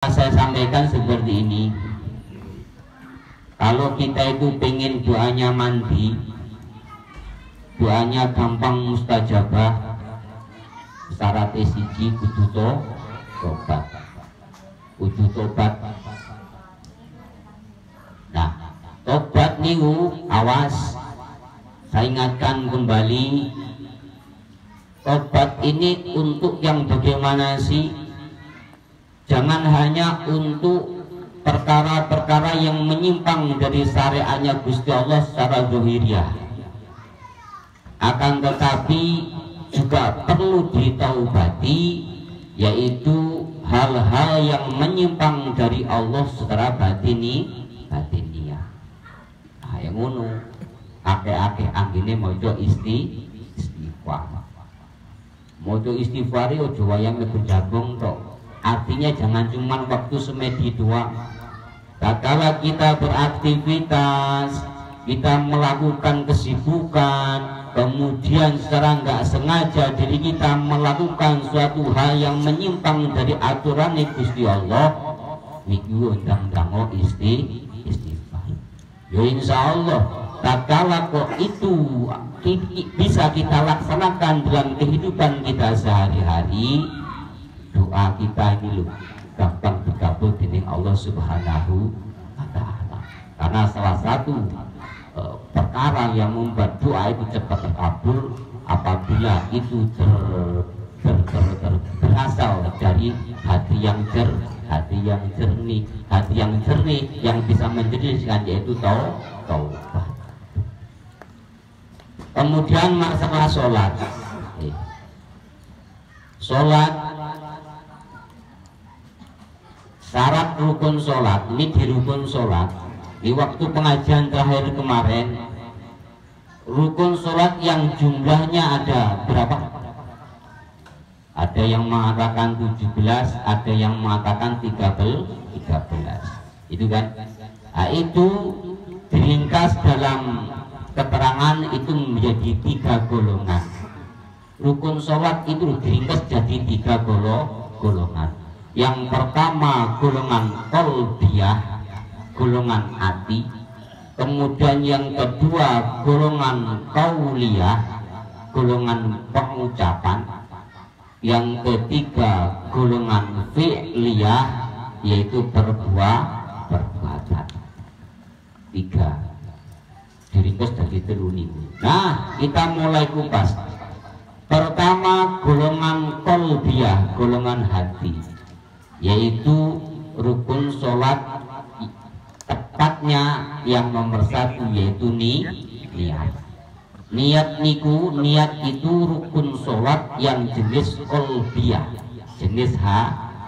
Saya sampaikan seperti ini. Kalau kita itu pengen doanya mandi, doanya gampang mustajabah, syaratnya siji kudu tobat. Kudu tobat. Nah, tobat niku awas. Saya ingatkan kembali, tobat ini untuk yang bagaimana sih? Jangan hanya untuk perkara-perkara yang menyimpang dari syariatnya Gusti Allah secara zahiriah. Akan tetapi juga perlu ditaubati, yaitu hal-hal yang menyimpang dari Allah secara batiniah. Nah, yang ngono akeh-akeh anggene maca istighfar. Maca istighfar ojo wayang mlebu jagong tok. Artinya jangan cuma waktu semedi doang. Tatkala kita beraktivitas, kita melakukan kesibukan, kemudian secara nggak sengaja diri kita melakukan suatu hal yang menyimpang dari aturan Gusti Allah, niku undang-undang istighfar. Ya insya Allah, tatkala kok itu bisa kita laksanakan dalam kehidupan kita sehari-hari, doa kita ini loh gampang dikabul dening Allah Subhanahu wa Ta'ala. Karena salah satu perkara yang membuat doa itu cepat terkabul apabila itu berasal dari hati yang jernih yang bisa menjernihkan, yaitu taubat. Kemudian masalah sholat. Syarat rukun sholat ini di rukun sholat di waktu pengajian terakhir kemarin, rukun sholat yang jumlahnya ada berapa? Ada yang mengatakan 17, ada yang mengatakan 13. Itu kan? Nah, itu diringkas dalam keterangan itu menjadi 3 golongan. Rukun sholat itu diringkas jadi 3 golongan. Yang pertama golongan qalbiyah, golongan hati. Kemudian yang kedua golongan qauliyah, golongan pengucapan. Yang ketiga golongan fi'liyah, yaitu perbuatan. 3 diringkas dari teluni. Nah, kita mulai kupas. Pertama golongan qalbiyah, golongan hati, yaitu rukun sholat tepatnya yang nomor 1, yaitu niat. Niat itu rukun sholat yang jenis qalbiyah, jenis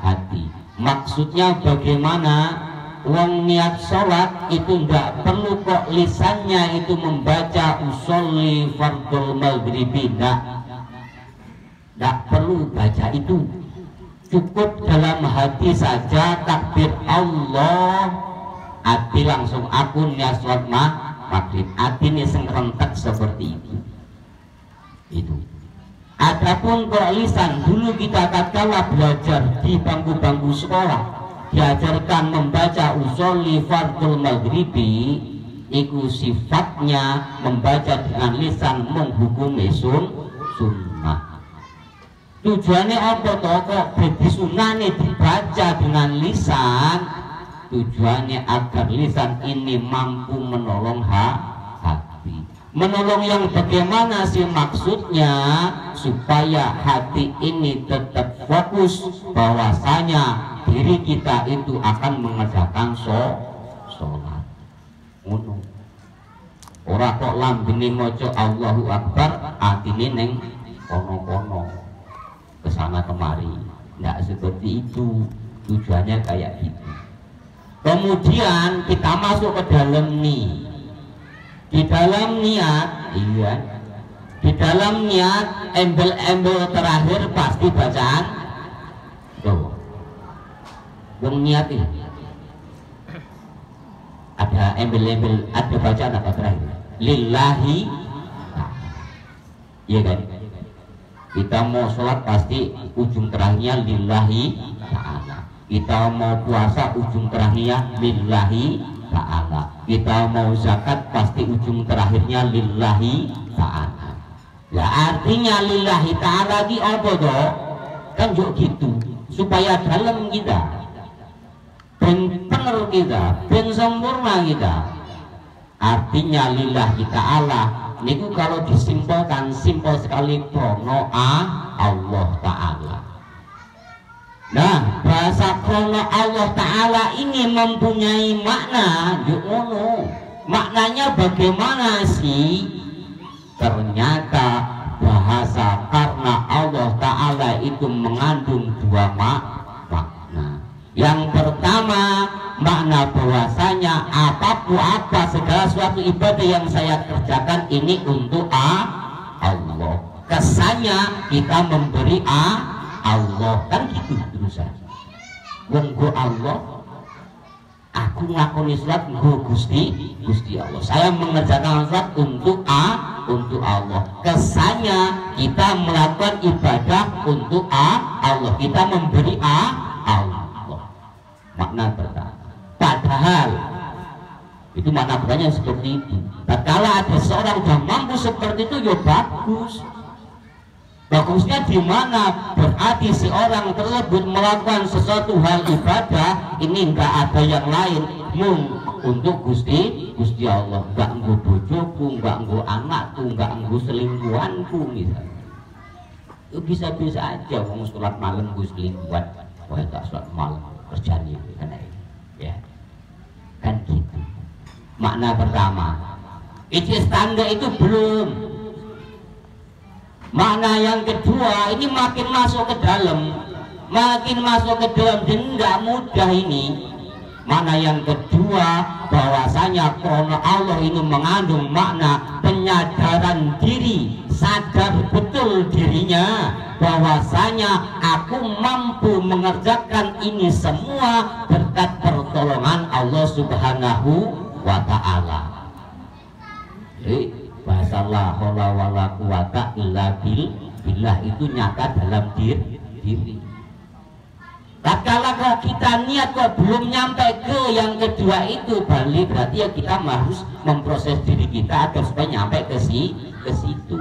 hati. Maksudnya bagaimana? Wong niat sholat itu nggak perlu kok lisannya itu membaca usolli fardul maghribi, nggak perlu baca itu. Cukup dalam hati saja takbir Allah, hati langsung akun niat sholat maghrib. Hati ini sengrentek seperti itu. Adapun kok lisan, dulu kita tatkala belajar di bangku-bangku sekolah diajarkan membaca usolli fardul maghribi, itu sifatnya membaca dengan lisan menghukumi sunnah. Tujuannya apa toh? Kok sunahnya dibaca dengan lisan? Tujuannya agar lisan ini mampu menolong hati. Menolong yang bagaimana sih maksudnya? Supaya hati ini tetap fokus bahwasanya diri kita itu akan mengerjakan sholat. Ora kok lambene maca Allahu Akbar, atine neng kono-kono kesana kemari. Nggak seperti itu, tujuannya kayak gitu. Kemudian kita masuk ke dalam di dalam niat, di dalam niat embel-embel terakhir pasti bacaan tuh. Wong niat ini ada embel-embel, ada bacaan apa terakhir? Lillahi, iya kan? Kita mau sholat pasti ujung terakhirnya lillahi ta'ala. Kita mau puasa ujung terakhirnya lillahi ta'ala. Kita mau zakat pasti ujung terakhirnya lillahi ta'ala. Ya artinya lillahi ta'ala di apa toh? Kan juga gitu. Supaya dalam kita, ben bener kita, ben sempurna kita. Artinya lillahi ta'ala niku kalau disimpulkan simpel sekali krono Allah ta'ala. Nah, bahasa krono Allah ta'ala ini mempunyai makna yukono. Maknanya bagaimana sih? Ternyata bahasa karena Allah ta'ala itu mengandung dua makna. Yang pertama, makna bahwasanya apa segala suatu ibadah yang saya kerjakan ini untuk Allah. Kesannya kita memberi Allah, kan gitu terus saja. Wonggo Allah, aku ngakoni salat nggo Gusti Allah. Saya mengerjakan salat untuk Allah. Kesannya kita melakukan ibadah untuk Allah. Kita memberi Allah. Makna pertama. Padahal itu makna pertanyaan seperti itu. Tatkala ada seorang sudah mampu seperti itu, ya bagus. Bagusnya di mana? Berarti si orang tersebut melakukan sesuatu hal ibadah ini enggak ada yang lain untuk Gusti Allah. Enggak nggo bojoku, enggak nggo anakku, enggak nggo selingkuhanku misalnya. Itu bisa-bisa aja wong salat malam nggo selingkuhan. Wah, tak salat malam kerjanya kan ya. Kan gitu. Makna pertama. Itu tanda itu belum. Makna yang kedua ini makin masuk ke dalam, dan tidak mudah ini. Makna yang kedua bahwasanya karena Allah ini mengandung makna penyadaran diri, sadar betul dirinya bahwasanya aku mampu mengerjakan ini semua berkat pertolongan Allah Subhanahu wa ta'ala. Bahasa la haula wala quwata illa billah itu nyata dalam diri. Tatkala kalau kita niat kok belum nyampe ke yang kedua itu, berarti ya kita harus memproses diri kita agar supaya nyampe ke situ.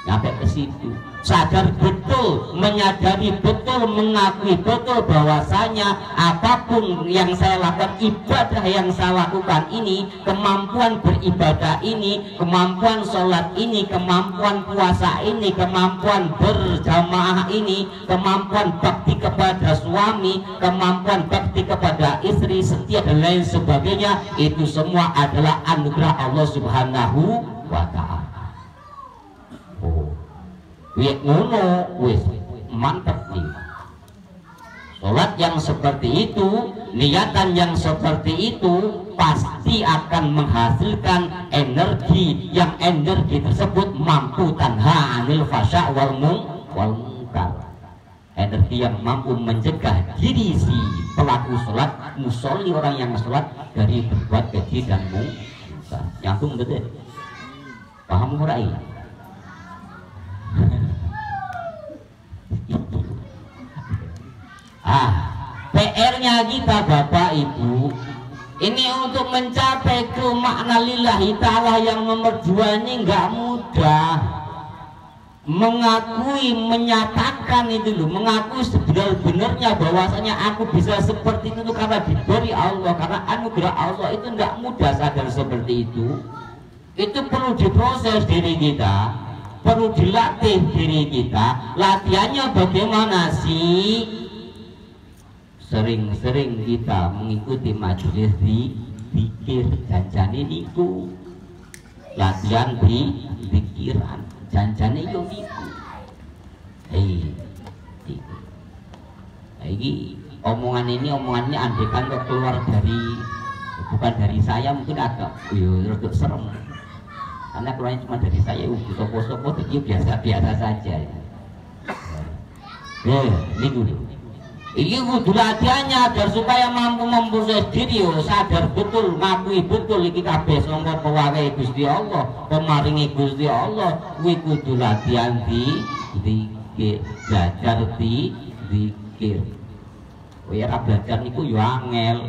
Nyampe ke situ. Sadar betul, menyadari betul, mengakui betul bahwasanya apapun yang saya lakukan, ibadah yang saya lakukan ini, kemampuan beribadah ini, kemampuan sholat ini, kemampuan puasa ini, kemampuan berjamaah ini, kemampuan bakti kepada suami, kemampuan bakti kepada istri, setia dan lain sebagainya, itu semua adalah anugerah Allah Subhanahu wa ta'ala. Wis ngono, wis mantep nih. Sholat yang seperti itu, niatan yang seperti itu pasti akan menghasilkan energi, yang energi tersebut mampu tanha anil fasya wal munkar. Energi yang mampu mencegah diri si pelaku sholat, musolli orang yang sholat dari berbuat keji dan munkar. Nyambung betul? Paham murai? PR-nya kita Bapak Ibu ini untuk mencapai ke makna lillahi ta'ala yang nomor 2 ini nggak mudah. Mengakui, menyatakan itu loh, mengakui sebenar-benarnya bahwasanya aku bisa seperti itu karena diberi Allah, karena anugerah Allah, itu nggak mudah. Sadar seperti itu perlu diproses diri kita, perlu dilatih diri kita. Latihannya bagaimana sih? Sering-sering kita mengikuti majelis zikir, janjane niku latihan di pikiran, janjane yo niku. Ini omongannya andekan kok keluar dari, bukan dari saya, mungkin agak rada serem. Karena keluarnya cuma dari saya, sopo-sopo itu biasa-biasa saja. Niku. Ini kudu latihannya agar supaya mampu memproses diri, sadar betul, ngakui betul iki kabeh sangka pewawe Gusti Allah, pemaringi Gusti Allah. Kuwi kudu latihan di zikir, belajar di zikir. Ya belajar niku yo angel.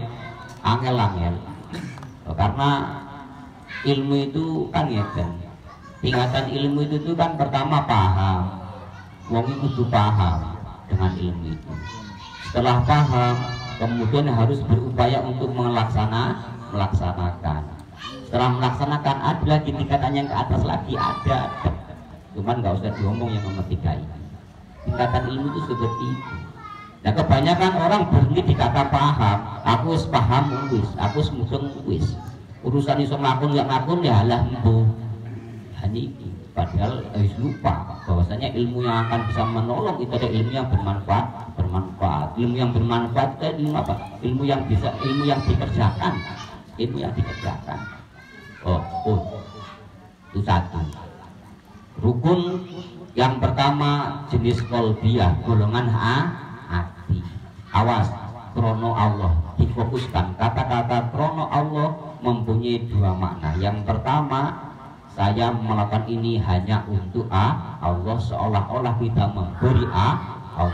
Karena ilmu itu kan ya kan. Tingkatan ilmu itu tuh kan pertama paham. Wong itu kudu paham dengan ilmu itu. Setelah paham, kemudian harus berupaya untuk melaksanakan. Setelah melaksanakan ada lagi tingkatan yang ke atas lagi ada. Cuman nggak usah diomong yang nomor 3 ini. Tingkatan ilmu itu seperti itu. Nah kebanyakan orang berhenti di kata paham. Aku wis paham wis, aku wis mudeng wis. Urusan iso ngakun ya ngakun ya lah mbuh. Hanya itu. Padahal harus lupa bahwasanya ilmu yang akan bisa menolong itu ada ilmu yang bermanfaat. Ilmu yang bermanfaat itu ilmu apa? Ilmu yang bisa, ilmu yang dikerjakan. Oh, itu satu. Rukun yang pertama jenis kolbiyah, golongan hati. Awas, krono Allah difokuskan. Kata-kata krono Allah mempunyai 2 makna. Yang pertama, saya melakukan ini hanya untuk Allah, seolah-olah kita memberi Allah.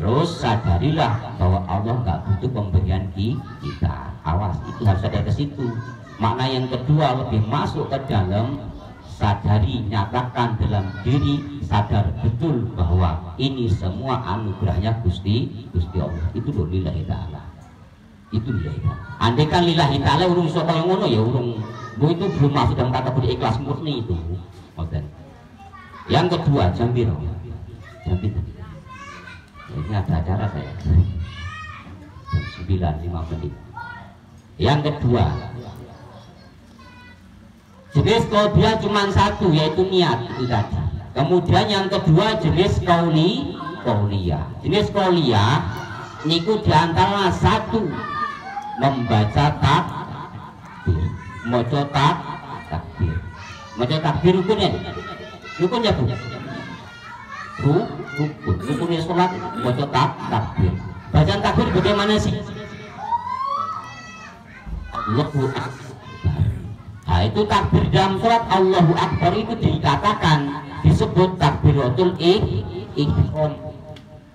Terus sadarilah bahwa Allah nggak butuh pemberian kita. Awas, itu harus ada ke situ. Makna yang kedua lebih masuk ke dalam, sadari, nyatakan dalam diri, sadar betul bahwa ini semua anugerahnya Gusti Allah. Itu loh lillahi ta'ala. Itu lillahi ta'ala. Andai kan lillahi ta'ala urung iso kaya ngono ya urung. Itu belum masuk dalam kategori ikhlas murni itu. Yang kedua, jam biru. Ini ada acara saya. Jam 9:05 menit. Yang kedua, jenis qauliyah cuma 1, yaitu niat itu tadi. Kemudian yang kedua jenis qauliyah. Jenis qauliyah niku diantara 1 membaca takbir, maca takbir. Maca takbir rukunnya Bu. Rukunnya sholat maca takbir. Bacaan takbir bagaimana sih? Allahu Akbar. Nah, itu takbir dalam sholat Allahu Akbar itu disebut takbiratul ihram.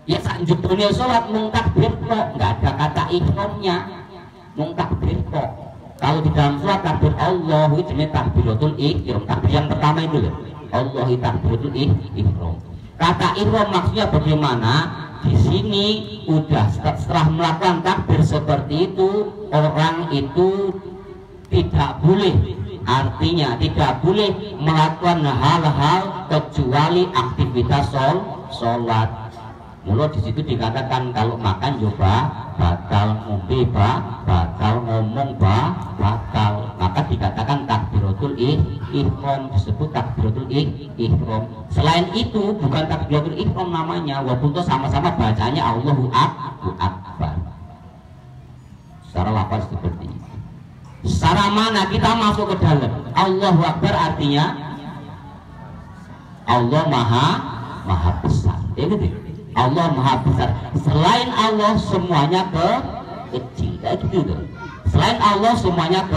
Ya sanjutune sholat mung takbir kok, nggak ada kata ihramnya, mung takbir kok. Kalau di dalam sholat takbir Allah itu jenis takbiratul ihram. Takbir yang pertama itu loh, Allahu takbiratul ihram. Kata ihram maksudnya bagaimana? Di sini udah setelah melakukan takbir seperti itu, orang itu tidak boleh, artinya tidak boleh melakukan hal-hal kecuali aktivitas sholat. Mula di situ dikatakan kalau makan coba batal, ngombe batal, ngomong batal, maka dikatakan takbiratul ihram, disebut takbiratul ihram. Selain itu bukan takbiratul ihram namanya, walaupun itu sama-sama bacanya Allahu Akbar. Secara lafaz seperti itu. Secara mana kita masuk ke dalam? Allahu Akbar artinya Allah maha besar. Ya gitu. Allah maha besar. Selain Allah semuanya kecil. Kayak gitu. Selain Allah semuanya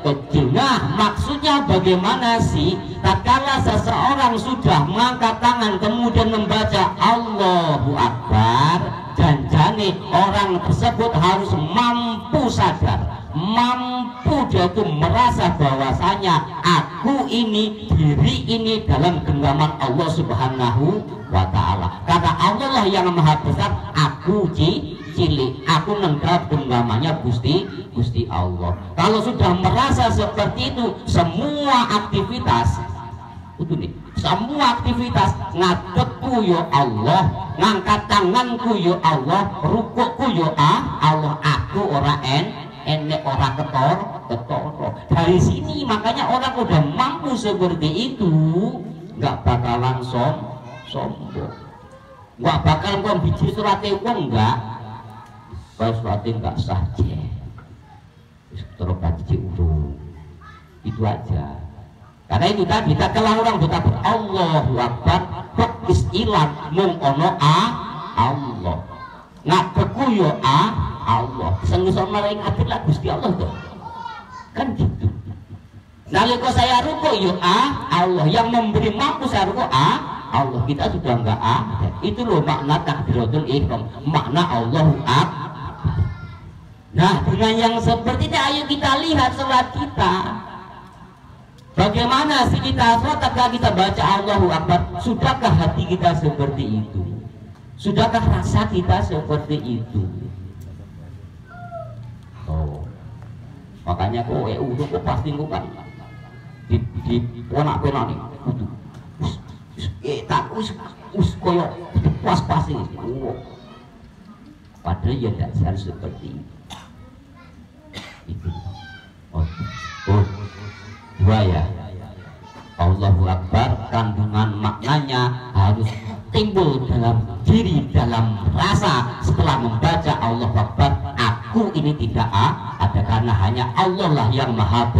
kecil. Nah, maksudnya bagaimana sih? Tatkala seseorang sudah mengangkat tangan kemudian membaca Allahu Akbar, janjane orang tersebut harus mampu sadar, mampu dia itu merasa bahwasanya aku ini, diri ini dalam genggaman Allah Subhanahu wa ta'ala. Kata Allah lah yang maha besar, aku cilik, aku nengkap genggamannya Gusti Allah. Kalau sudah merasa seperti itu, semua aktivitas itu nih, semua aktivitas ngadepku ya Allah, ngangkat tanganku ya Allah, rukukku ya Allah, aku ora enek ora ketor. Dari sini makanya orang udah mampu seperti itu, nggak bakalan sombong, nggak bakal kok biji suratnya uang enggak, kalau suratnya enggak sah terus biji urung, itu aja. Karena itu tadi tak kalah orang betapa Allahu Akbar fokus ilang mung ono Allah ngadeku yo Allah sengisor maring atur lah Gusti Allah tuh kan gitu. Nalika saya ruku yo Allah, yang memberi mampu saya ruku Allah kita sudah enggak ada. Itu loh makna takbiratul ihram, makna Allahu Akbar. Nah, dengan yang seperti ini ayo kita lihat sholat kita. Bagaimana sih kita sholat ketika kita baca Allahu Akbar? Sudahkah hati kita seperti itu? Sudahkah rasa kita seperti itu? Oh, makanya kok udah kok pasti kan di ponak-ponak nih kudu tak koyo pas-pas ini. Padahal ya tidak harus seperti itu. Dua ya, Allahu Akbar kandungan maknanya harus timbul dalam diri, dalam rasa setelah membaca Allahu Akbar. Aku ini tidak ada karena hanya Allah lah yang maha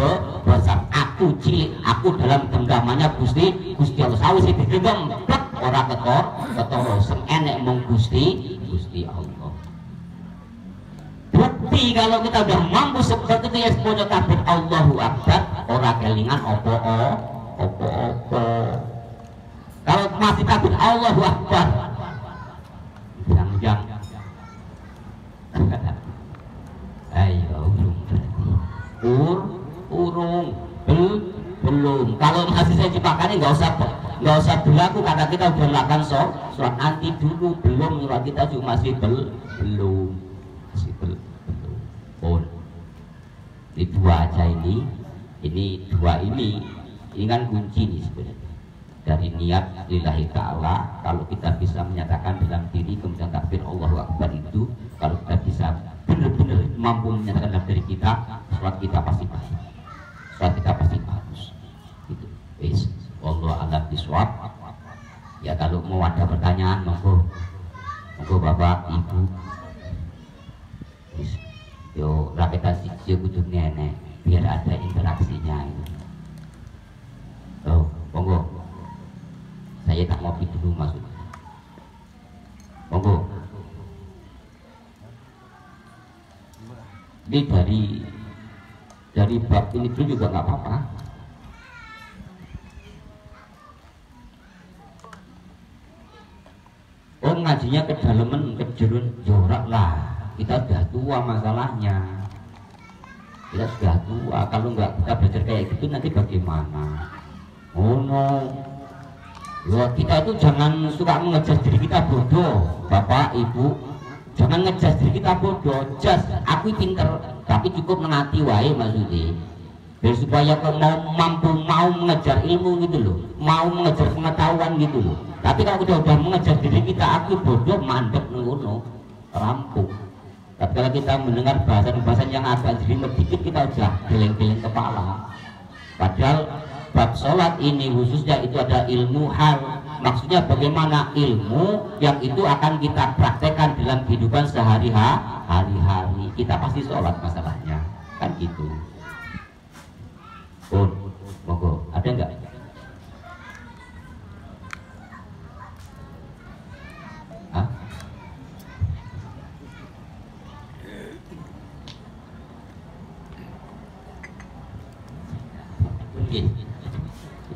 besar. Aku cilik, aku dalam genggamannya Gusti Allah. Sawise digenggam ora ketara sing enek mung Gusti Allah. Bukti kalau kita udah mampu seperti itu ya semuanya takbir Allahu Akbar, ora kelingan opo-opo. Kalau masih takbir Allahu Akbar, yang ayo urung belum. Kalau masih saya ciptakan nggak usah berlaku karena kita udah melakukan sholat nanti dulu belum, sholat kita juga masih belum. Ini dua aja ini dua ini kan kunci nih sebenarnya dari niat lillahi ta'ala. Kalau kita bisa menyatakan dalam diri kemudian takbir Allahu Akbar itu, kalau kita bisa benar-benar mampu menyatakan dalam diri kita, sholat kita pasti bagus gitu. Wallahu a'lam bishawab. Ya kalau mau ada pertanyaan monggo Bapak Ibu. Yo rapikan sih kudu nenek biar ada interaksinya ini. Oh, monggo. Saya tak ngopi dulu masuk. Monggo. Ini dari bab ini dulu juga nggak apa-apa. Oh ngajinya kedalaman kejerun jorak lah. Kita sudah tua masalahnya. Kita sudah tua. Kalau nggak kita belajar kayak gitu nanti bagaimana? Oh no. Loh, kita itu jangan suka mengejar diri kita bodoh, Bapak Ibu. Jangan ngejar diri kita bodoh. Just aku pinter, tapi cukup mengati wae maksudnya. Biar supaya kau mau mengejar ilmu gitu loh, mau mengejar pengetahuan gitu loh. Tapi kalau kita udah mengejar diri kita, aku bodoh, mandek ngono, rampung. Tapi kalau kita mendengar bahasan-bahasan yang agak jelimet dikit, kita udah geleng-geleng kepala. Padahal bab sholat ini khususnya itu ada ilmu hal. Maksudnya bagaimana ilmu yang itu akan kita praktekkan dalam kehidupan sehari-hari. Kita pasti sholat masalahnya, kan gitu. Monggo, ada enggak?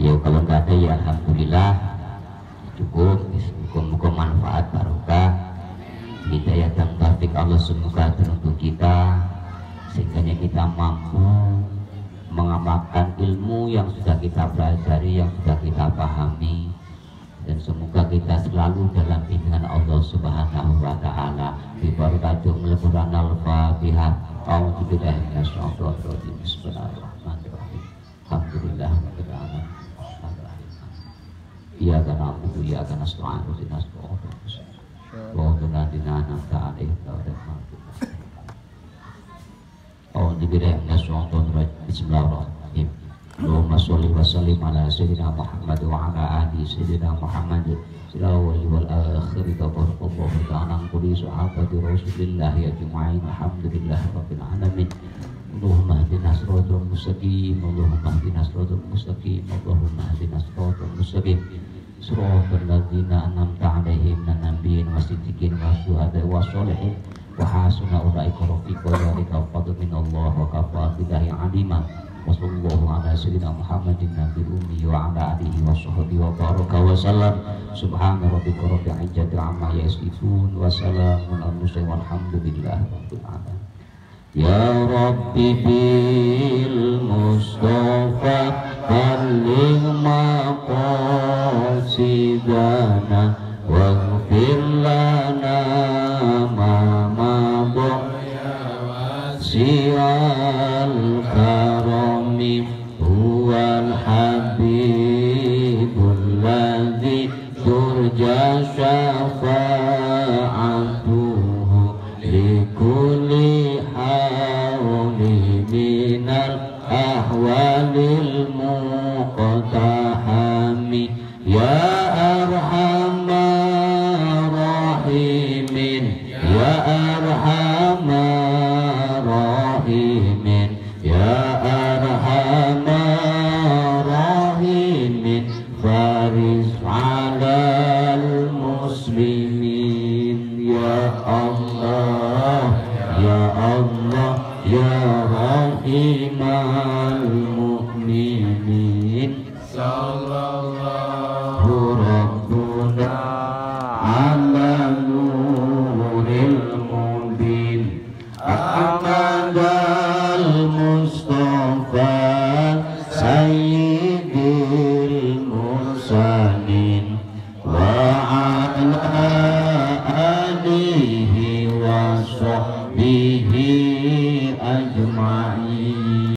Ya kalau nggak ada ya alhamdulillah cukup. Muka manfaat barokah hidayah dan taufik Allah semoga teruntuk kita sehingga kita mampu mengamalkan ilmu yang sudah kita pelajari, yang sudah kita pahami, dan semoga kita selalu dalam bimbingan Allah Subhanahu wa taala. Bi barakatul Quran al-Fatihah. A'udzubillahi minasyaitonir rajim. Bismillahirrahmanirrahim. Alhamdulillah rabbil alamin. Iyyaka na'budu wa iyyaka nasta'in. Ihdinas siratal mustaqim. Shiratal ladzina an'amta 'alaihim ghairil maghdubi 'alaihim. A'udzubillahi minasyaitonir rajim. Bismillahirrahmanirrahim. Allahumma sholli wa sallim ala sayyidina Muhammad wa ala ali sayyidina Muhammad silawali wal akhiri tabarakallahu ta'ala kulli sahabati Rasulillah ajma'in. Alhamdulillahi rabbil alamin. Allahumma hdina siratal mustaqim. Allahumma hdina siratal mustaqim. Allahumma hdina siratal mustaqim. Siratal ladzina an'amta 'alaihim minan nabiyyin wasiddiqin wasyuhada'i wassalihin wa hasuna ulaika rafiqa dzalika fadlu minallah wa kafa billahi alima. Wassallallahu ala sayyidina Muhammadin nabiyil ummi wa ala alihi wa sahbihi wa baraka wa sallam. Subhana rabbika rabbil izzati amma yasifun wa salamun alal mursalin walhamdulillahi rabbil alamin. Ya Rabbi bil Mustafa balligh maqasidana waghfir lana ma madha si'al karami huwal habibul ladzi turja syafa'atuhu likulli hawli minal ahwalil muqtahami. Ya arhamar rahimin, ya arhamar rahimin, ya arhamar rahimin, faris alal muslimin. Ya Allah, ya Allah, ya rahimal mu'minin. Sallallahu